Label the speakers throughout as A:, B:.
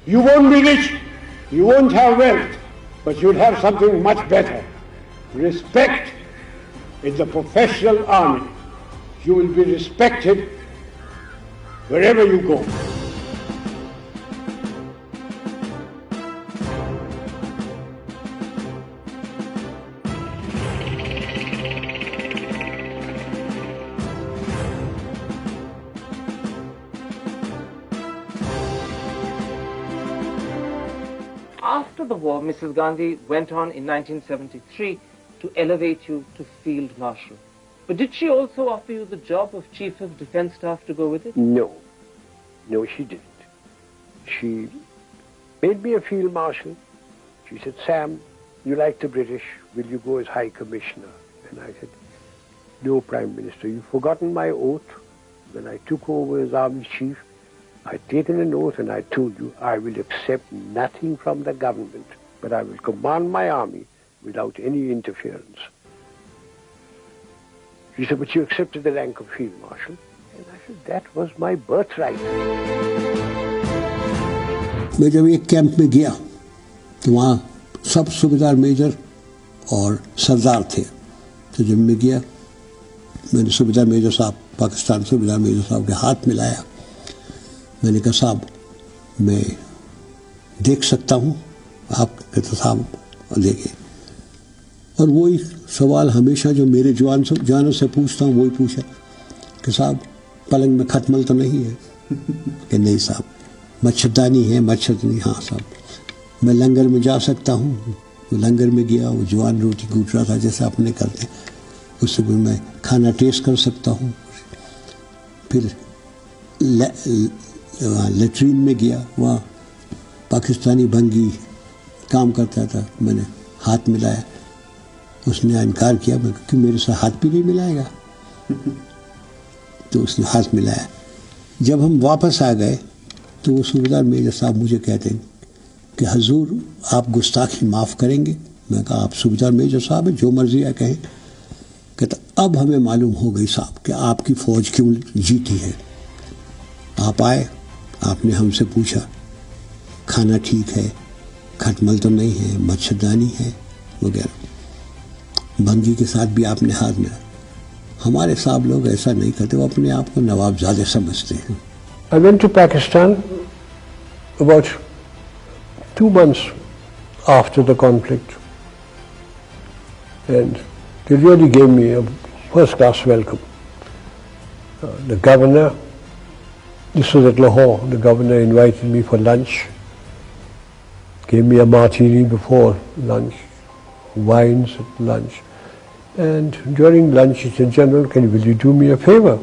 A: You won't be rich, you won't have wealth, but you'll have something much better. Respect in the professional army. You will be respected wherever you go.
B: After the war, Mrs. Gandhi went on in 1973 to elevate you to Field Marshal. But did she also offer you the job of Chief of Defence Staff to go with it?
A: No. No, she didn't. She made me a Field Marshal. She said, Sam, you like the British, will you go as High Commissioner? And I said, no, Prime Minister, you've forgotten my oath. When I took over as Army Chief, I'd taken an oath and I told you I will accept nothing from the government, but I will command my army without any interference. She said, but you accepted the rank of Field Marshal. And I said, that was my birthright.
C: मैं जब एक camp में गया तो वहाँ सब सूबेदार major और सरदार थे। तो जब मैं गया मैंने सूबेदार मेजर साहब पाकिस्तान सूबेदार मेजर साहब के हाथ मिलाया। मैंने कहा साहब मैं देख सकता हूँ? आप कहते साहब देखे। और वही सवाल हमेशा जो मेरे जवानों से पूछता हूँ वही पूछा कि साहब पलंग में खटमल तो नहीं है? कि नहीं साहब। मच्छरदानी है? मच्छरदानी हाँ साहब। मैं लंगर में जा सकता हूँ? वो लंगर में गया, वो जवान रोटी कूट रहा था जैसे अपने करते, उससे भी मैं खाना टेस्ट कर सकता हूँ। फिर लेट्रीन में गया, वहाँ पाकिस्तानी भंगी काम करता था, मैंने हाथ मिलाया, उसने इनकार किया। मैं कि मेरे साथ हाथ भी नहीं मिलाएगा? तो उसने हाथ मिलाया। जब हम वापस आ गए तो वो सूबेदार मेजर साहब मुझे कहते हैं कि हजूर आप गुस्ताखी माफ़ करेंगे? मैं कहा आप सूबेदार मेजर साहब हैं, जो मर्जी है कहें। कहता अब हमें मालूम हो गई साहब कि आपकी फ़ौज क्यों जीती है। आप आए, आपने हमसे पूछा खाना ठीक है, खटमल तो नहीं है, मच्छरदानी है वगैरह। भंगी के साथ भी आपने हाथ मिला। हमारे साहब लोग ऐसा नहीं करते, वो अपने आप को नवाबजादे समझते हैं।
A: I went to Pakistan about 2 months after the conflict, and they really gave me a first-class welcome. The governor, this was at Lahore, the governor invited me for lunch, gave me a martini before lunch, wines at lunch, and during lunch he said, General, will you do me a favor?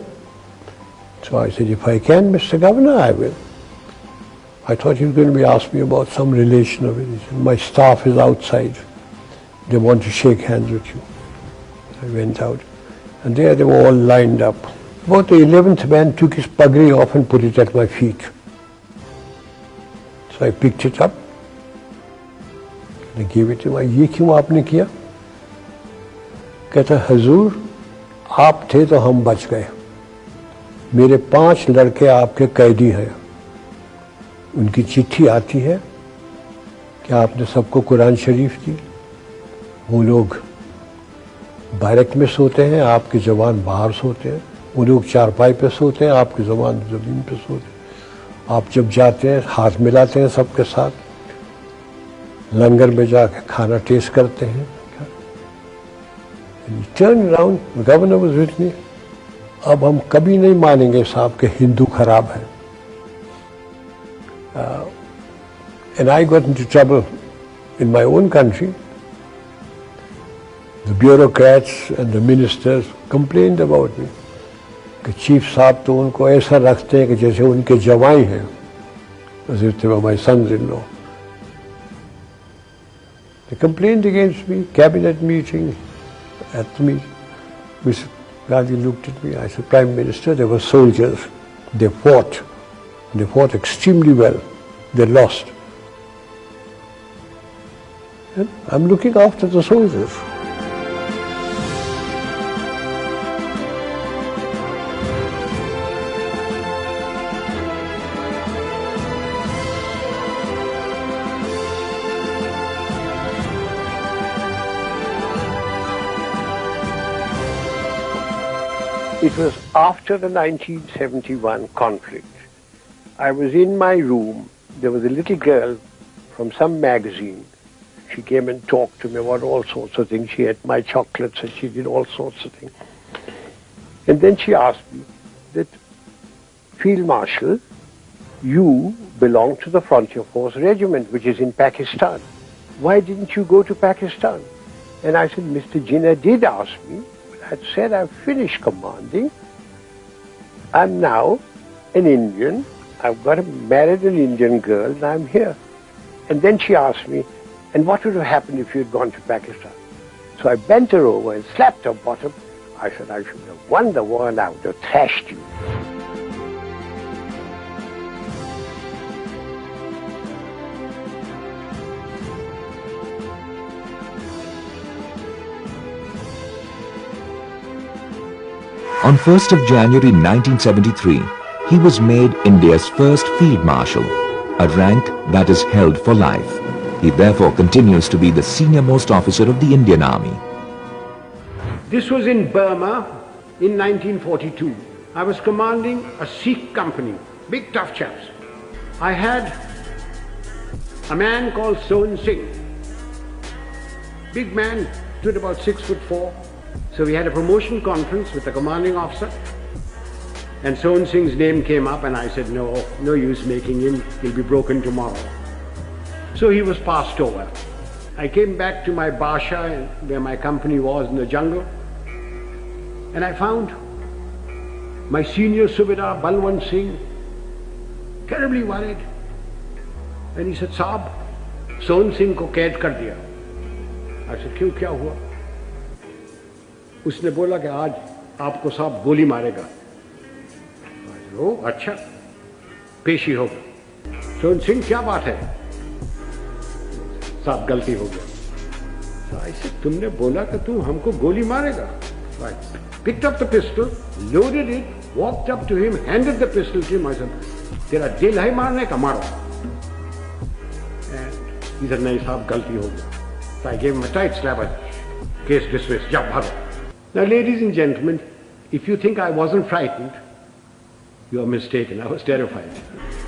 A: So I said, if I can, Mr. Governor, I will. I thought he was going to be asking me about some relation of it. He said, my staff is outside. They want to shake hands with you. I went out, and there they were all lined up. About the 11th man took his pagri off and put it at my feet. So I picked it up, and I gave it to him. ये क्यों आपने किया? कहता हजूर आप थे तो हम बच गए, मेरे 5 लड़के आपके कैदी हैं, उनकी चिट्ठी आती है कि आपने सबको कुरान शरीफ दी, वो लोग बैरक में सोते हैं, आपके जवान बाहर सोते हैं, वो लोग चारपाई पे सोते हैं, आपके जवान ज़मीन पे सोते हैं। आप जब जाते हैं हाथ मिलाते हैं सबके साथ, लंगर में जाके खाना टेस्ट करते हैं। And he turned around, the governor was with me. अब हम कभी नहीं मानेंगे साहब कि हिंदू खराब है। And I got into trouble in my own country. The bureaucrats and the ministers complained about me कि चीफ साहब तो उनको ऐसा रखते हैं कि जैसे उनके जवाई हैं, as if they were my sons-in-law. They complained against me, cabinet meeting, at the meeting. Mr. Gandhi looked at me, I said, Prime Minister, they were soldiers. They fought. They fought extremely well. They lost. And I'm looking after the soldiers. It was after the 1971 conflict. I was in my room. There was a little girl from some magazine. She came and talked to me about all sorts of things. She ate my chocolates and she did all sorts of things. And then she asked me that, Field Marshal, you belong to the Frontier Force Regiment, which is in Pakistan. Why didn't you go to Pakistan? And I said, Mr. Jinnah did ask me. I said, I've finished commanding. I'm now an Indian. I've married an Indian girl and I'm here. And then she asked me, and what would have happened if you had gone to Pakistan? So I bent her over and slapped her bottom. I said, I should have won the war and I would have thrashed you.
D: On 1st of January 1973, he was made India's first Field Marshal, a rank that is held for life. He therefore continues to be the senior-most officer of the Indian Army.
E: This was in Burma in 1942. I was commanding a Sikh company, big tough chaps. I had a man called Sohan Singh. Big man, stood about 6'4". So we had a promotion conference with the commanding officer, and Sohan Singh's name came up, and I said, no use making him, he'll be broken tomorrow. So he was passed over. I came back to my Basha, where my company was in the jungle, and I found my senior Subedar, Balwant Singh, terribly worried. And he said, Saab, Sohan Singh ko kaid kar diya. I said, kyun, kya hua? उसने बोला कि आज आपको साहब गोली मारेगा. ओ अच्छा, पेशी होगा. सोहन सिंह, क्या बात है? साहब गलती हो गया. ऐसे तुमने बोला कि तू हमको गोली मारेगा. I picked up the pistol, loaded it, walked up to him, handed the pistol to him. I said, तेरा दिल है मारने का, मारो. And he said, नहीं साहब गलती हो गया. So I gave him a tight slap. Case dismissed. जा भागो. Now, ladies and gentlemen, if you think I wasn't frightened, you are mistaken. I was terrified.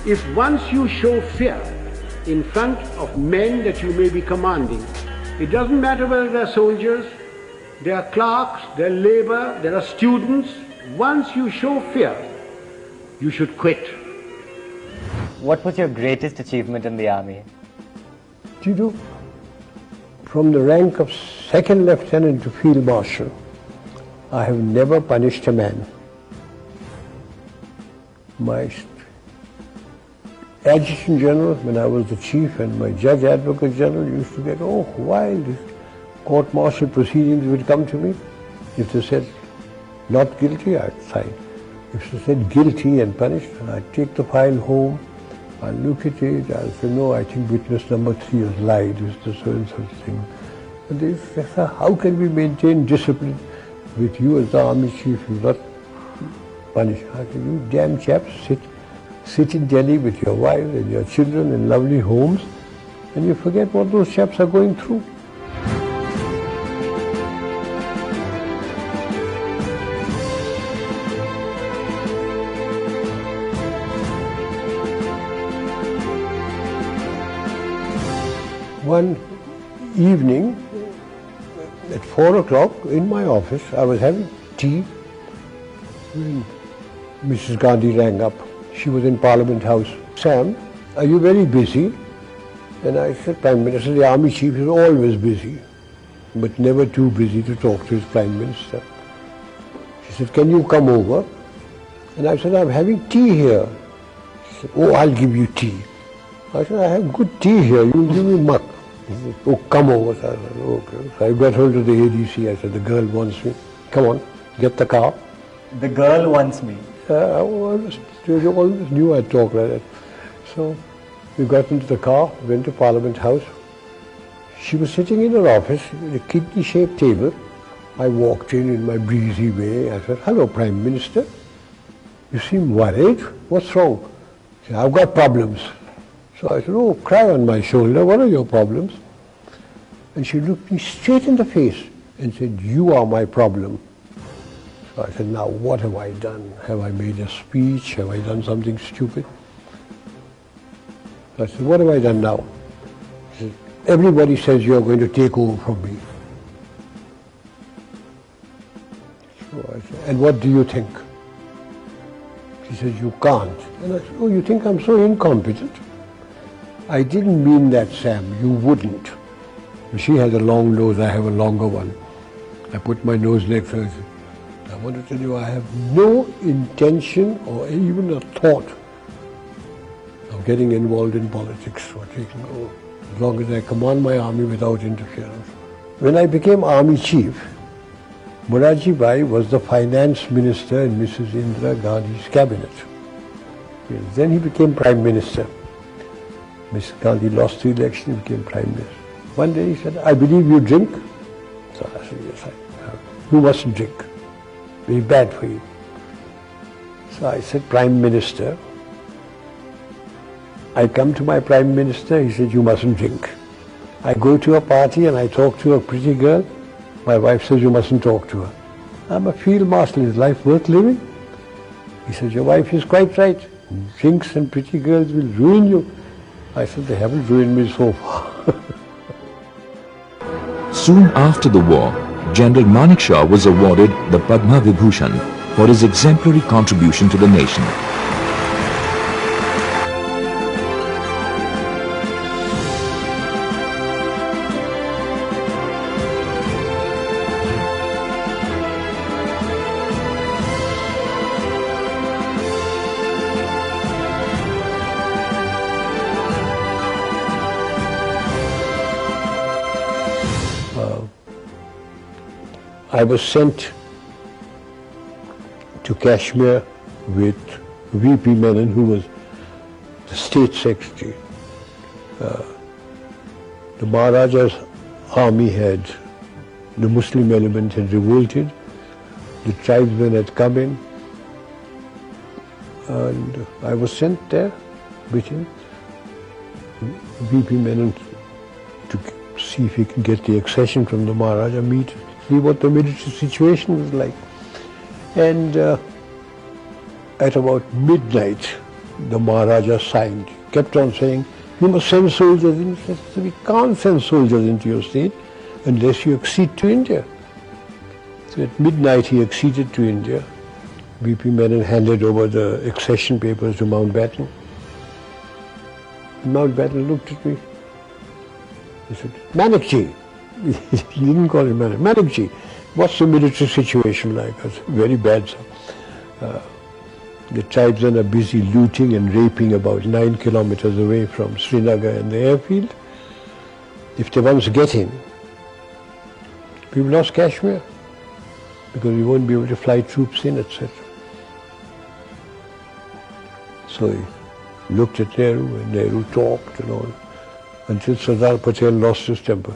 E: If once you show fear in front of men that you may be commanding, it doesn't matter whether they're soldiers, they are clerks, they're labor, there are students. Once you show fear, you should quit.
F: What was your greatest achievement in the army?
A: Tidu, from the rank of second lieutenant to field marshal, I have never punished a man. My adjutant general, when I was the chief, and my judge advocate general used to get, wild. Court-martial proceedings would come to me. If they said not guilty, I'd sign. If they said guilty and punished, I'd take the file home, I'll look at it, I'll say, no, I think witness number 3 has lied, it's the so-and-so thing. And they say, how can we maintain discipline with you as the army chief? You not punish. I said, you damn chaps, sit in Delhi with your wives and your children in lovely homes, and you forget what those chaps are going through. One evening, at 4 o'clock in my office, I was having tea when Mrs. Gandhi rang up. She was in Parliament House. Sam, are you very busy? And I said, Prime Minister, the Army Chief is always busy, but never too busy to talk to his Prime Minister. She said, can you come over? And I said, I'm having tea here. She said, I'll give you tea. I said, I have good tea here, you'll give me muck. He said, come over. So I said, okay. So I got hold of the ADC. I said, the girl wants me. Come on, get the car.
F: The girl wants me.
A: I always knew I'd talk like that. So we got into the car, went to Parliament House. She was sitting in her office with a kidney-shaped table. I walked in my breezy way. I said, hello, Prime Minister. You seem worried. What's wrong? She said, I've got problems. So I said, cry on my shoulder, what are your problems? And she looked me straight in the face and said, you are my problem. So I said, now what have I done? Have I made a speech? Have I done something stupid? So I said, what have I done now? He said, everybody says you're going to take over from me. So I said, and what do you think? She says, you can't. And I said, oh, you think I'm so incompetent? I didn't mean that, Sam. You wouldn't. She has a long nose, I have a longer one. I put my nose next to her. I want to tell you, I have no intention or even a thought of getting involved in politics or taking over, as long as I command my army without interference. When I became army chief, Murarji Desai was the finance minister in Mrs. Indira Gandhi's cabinet. Then he became prime minister. Mrs. Gandhi lost the election, he became prime minister. One day he said, I believe you drink. So I said, yes, you mustn't drink. Very bad for you. So I said, Prime Minister. I come to my Prime Minister, he said, you mustn't drink. I go to a party and I talk to a pretty girl. My wife says, you mustn't talk to her. I'm a field marshal, is life worth living? He says, your wife is quite right. Drinks and pretty girls will ruin you. I said, they haven't ruined me so far.
D: Soon after the war, General Manekshaw'S was awarded the Padma Vibhushan for his exemplary contribution to the nation.
A: I was sent to Kashmir with V.P. Menon, who was the state secretary. The Maharaja's army the Muslim element had revolted, the tribesmen had come in, and I was sent there with him, V.P. Menon, to see if he could get the accession from the Maharaja, see what the military situation was like. And at about midnight, the Maharaja signed, kept on saying, you must send soldiers in. He said, we can't send soldiers into your state unless you accede to India. So at midnight he acceded to India. V.P. Menon handed over the accession papers to Mountbatten. Mountbatten looked at me. He said, Manekji. He didn't call him Manekji. What's the military situation like? I said, very bad, sir. The tribesmen are busy looting and raping about 9 kilometers away from Srinagar and the airfield. If they once get in, we've lost Kashmir because we won't be able to fly troops in, etc. So he looked at Nehru and Nehru talked and all until Sardar Patel lost his temper.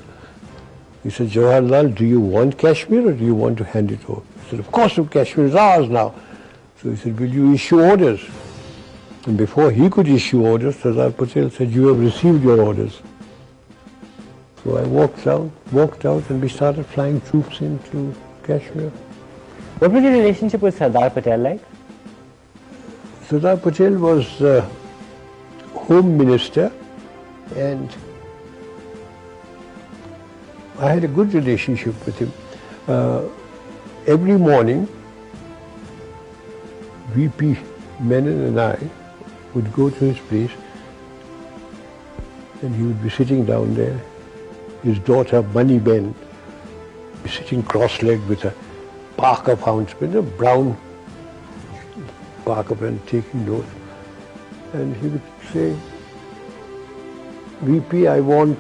A: He said, Jawaharlal, do you want Kashmir or do you want to hand it over? He said, of course, Kashmir is ours now. So he said, will you issue orders? And before he could issue orders, Sardar Patel said, you have received your orders. So I walked out and we started flying troops into Kashmir.
F: What was your relationship with Sardar Patel like?
A: Sardar Patel was Home Minister, and I had a good relationship with him. Every morning, V.P. Menon and I would go to his place and he would be sitting down there. His daughter, Bunny Ben, be sitting cross-legged with a Parker fountain pen, a brown Parker pen, taking notes. And he would say, V.P., I want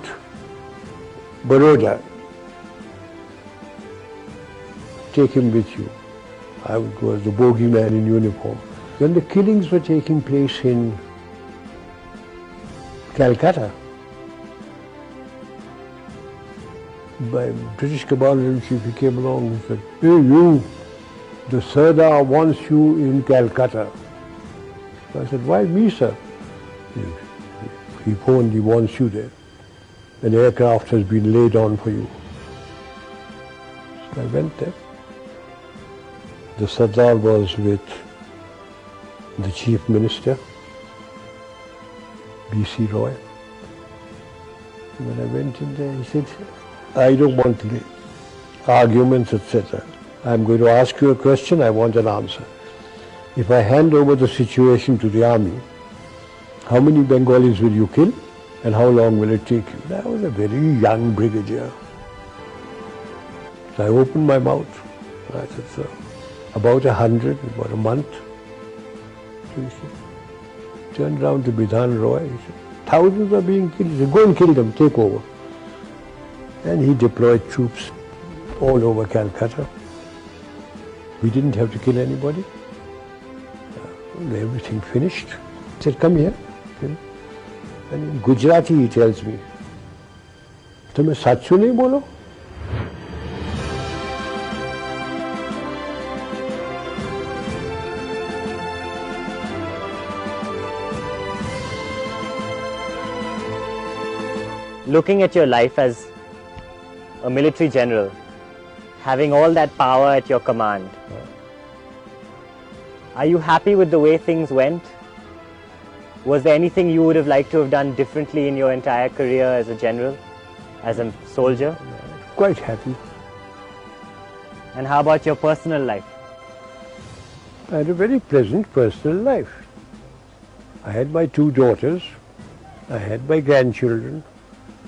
A: Baroda. Take him with you. I would go as the bogeyman in uniform. When the killings were taking place in Calcutta, by British Commander-in-Chief, he came along and said, hey you, the Sardar wants you in Calcutta. So I said, why me, sir? He phoned, he wants you there. An aircraft has been laid on for you. So I went there. The Sardar was with the Chief Minister, B.C. Roy. When I went in there, he said, I don't want arguments, etc. I'm going to ask you a question, I want an answer. If I hand over the situation to the army, how many Bengalis will you kill and how long will it take you? I was a very young brigadier. So I opened my mouth. I said, sir, about 100, about a month. So he said, turned round to Bidhan Roy, he said, thousands are being killed. He said, go and kill them, take over. And he deployed troops all over Calcutta. We didn't have to kill anybody. Everything finished. He said, come here. And in Gujarati he tells me, "Tumhe sachu nahi bolo?"
F: Looking at your life as a military general, having all that power at your command, are you happy with the way things went? Was there anything you would have liked to have done differently in your entire career as a general, as a soldier?
A: Quite happy.
F: And how about your personal life?
A: I had a very pleasant personal life. I had my 2 daughters, I had my grandchildren,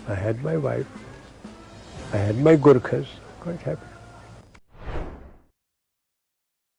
A: I had my wife, I had my Gurkhas, quite happy.